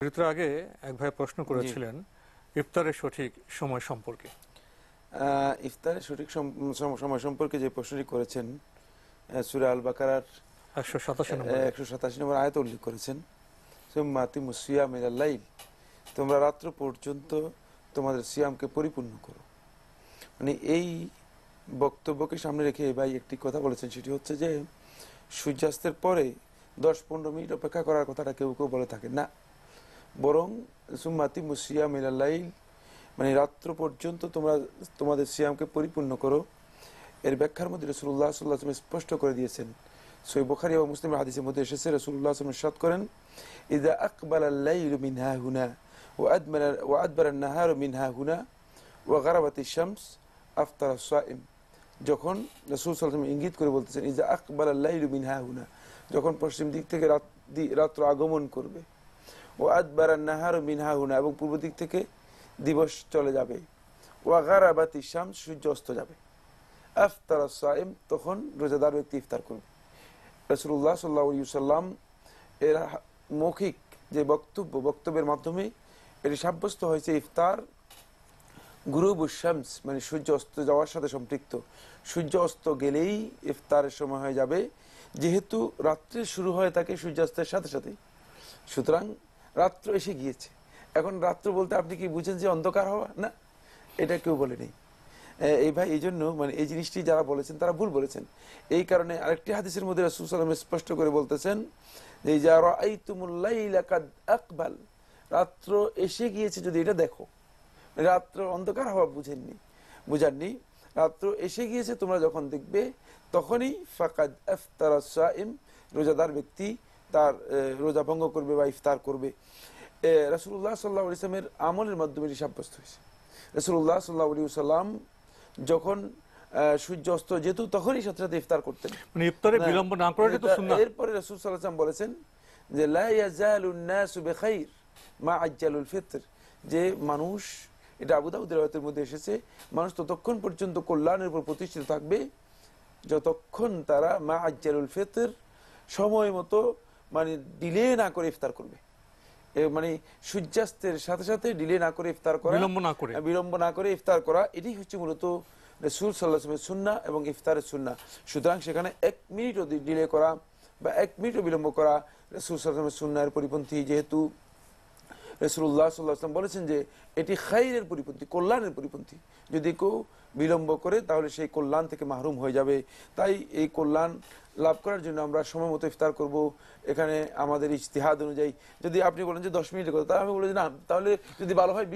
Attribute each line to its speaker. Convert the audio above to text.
Speaker 1: ঋতুর আগে এক ভাই প্রশ্ন
Speaker 2: জি।
Speaker 1: করেছিলেন ইফতারের সঠিক সময় সম্পর্কে।
Speaker 2: ইফতারের সঠিক সময় সম্পর্কে যে প্রশ্নটি করেছেন, সূরা আল বাকারার
Speaker 1: 187 নম্বর আয়াত।
Speaker 2: 187 নম্বর আয়াতে উল্লেখ করেছেন, সুম্মা আতিমুস সিয়াম ইলাল লাইল, তোমরা রাত্র পর্যন্ত তোমাদের সিয়ামকে পরিপূর্ণ করো। মানে এই বক্তব্যকে সামনে রেখে ভাই একটি কথা বলেছেন, সেটি হচ্ছে যে সূর্যাস্তের পরে 10-15 মিনিট অপেক্ষা করার কথাটা কেউ কেউ বলে থাকে না, বরং সুম্মা আতিমুস সিয়াম ইলাল লাইল মানে রাত্র পর্যন্ত তোমরা তোমাদের সিয়ামকে পরিপূর্ণ করো। এর ব্যাখ্যার মধ্যে রাসূলুল্লাহ সাল্লাল্লাহু আলাইহি ওয়াসাল্লাম স্পষ্ট করে দিয়েছেন। সহিহ বুখারী এবং মুসলিমের হাদিসের মধ্যে এসেছে, রাসূলুল্লাহ সাল্লাল্লাহু আলাইহি ওয়াসাল্লাম ইরশাদ করেন, ইযা আকবালা আল-লাইলু মিন হাহুনা ওয়া আদবারা আন-নাহারু মিন হাহুনা ওয়া গারাবাতিশ শামস আফতারা আস-সাইম। যখন রাসূল সাল্লাল্লাহু আলাইহি ওয়াসাল্লাম ইঙ্গিত করে বলতেছেন, ইযা আকবালা আল-লাইলু মিন হাহুনা, যখন পশ্চিম দিক থেকে রাত্র আগমন করবে, ওয়া আদবারা আন-নাহারু মিন হাহুনা, এবং পূর্ব দিক থেকে দিবস চলে যাবে, ওয়া গারাবাতিশ শামস, সূর্য অস্ত যাবে, আফতার আস-সাইম, তখন রোজাদার ব্যক্তি ইফতার করবে। রাসূলুল্লাহ সাল্লাল্লাহু আলাইহি ওয়াসাল্লাম এর মৌখিক যে বক্তব্যের মাধ্যমে এটি সাব্যস্ত হয়েছে ইফতার গুরুবুশ শামস মানে সূর্য অস্ত যাওয়ার সাথে সম্পৃক্ত। সূর্য অস্ত গেলেই ইফতারের সময় হয়ে যাবে, যেহেতু রাত্রি শুরু হয়ে থাকে সূর্যাস্তের সাথে সাথে। সুতরাং রাত্র এসে গিয়েছে। এখন রাত্র বলতে আপনি কি বুঝেন যে অন্ধকার হওয়া? না, এটা কেউ বলেনি। এই ভাই এই জন্য মানে এই জিনিসটি যারা বলেছেন তারা ভুল বলেছেন। এই কারণে আরেকটি হাদিসের মধ্যে রাসূল সাল্লাল্লাহু আলাইহি ওয়াসাল্লাম স্পষ্ট করে বলতেছেন যে ইযা রাআইতুমুল লাইলা কাদ আকবাল, রাত্র এসে গিয়েছে যদি এটা দেখো, রাত্র অন্ধকার হওয়া বুঝাননি, রাত্র এসে গিয়েছে তোমরা যখন দেখবে, তখনই ফাকাদ আফতারা আস-সাইম, রোজাদার ব্যক্তি তার রোজা ভঙ্গ করবে বা ইফতার করবে। রাসূলুল্লাহ সাল্লাল্লাহু আলাইহি ওয়াসাল্লামের আমলের মাধ্যমে এটি সাব্যস্ত হয়েছে। রাসূলুল্লাহ সাল্লাল্লাহু আলাইহি ওয়াসাল্লাম যখন সূর্য অস্ত যেত তখনই সাথে সাথে ইফতার করতেন।
Speaker 1: মানে ইফতারে বিলম্ব না করাটা তো সুন্নাহ।
Speaker 2: এরপরে রাসূল সাল্লাল্লাহু আলাইহি ওয়াসাল্লাম বলেছেন যে লা ইয়াজালুন নাসু বিখাইর মা আজ্জালুল ফিতর, যে মানুষ, এটা আবু দাউদের রাওয়ায়াতের মধ্যে এসেছে, মানুষ ততক্ষণ পর্যন্ত কল্যাণের উপর প্রতিষ্ঠিত থাকবে যতক্ষণ তারা মা আজ্জালুল ফিতর, সময় মতো মানে ডিলে না করে ইফতার করবে। মানে সূর্যাস্তের সাথে সাথে ডিলে না করে ইফতার করা, বিলম্ব না করে ইফতার করা, এটি হচ্ছে মূলত রাসূল সাল্লাল্লাহু আলাইহি ওয়াসাল্লামের সুন্নাহ এবং ইফতারের সুন্নাহ। সুতরাং সেখানে 1 মিনিটও ডিলে করা বা 1 মিনিটও বিলম্ব করা রাসূল সাল্লাল্লাহু আলাইহি ওয়াসাল্লামের সুন্নাহের পরিপন্থী, যেহেতু রাসূলুল্লাহ সাল্লাল্লাহু আলাইহি ওয়াসাল্লাম বলেছেন যে এটি খায়রের পরিপন্থী, কল্যাণের পরিপন্থী। যদি কেউ বিলম্ব করে তাহলে সেই কল্যাণ থেকে মাহরুম হয়ে যাবে। তাই এই কল্যাণ লাভ করার জন্য আমরা সময় মতো ইফতার করব। এখানে আমাদের ইজতিহাদ অনুযায়ী, যদি আপনি বলেন যে 10 মিনিটের কথা, তাহলে আমি বলি না, তাহলে যদি ভালো হয় 20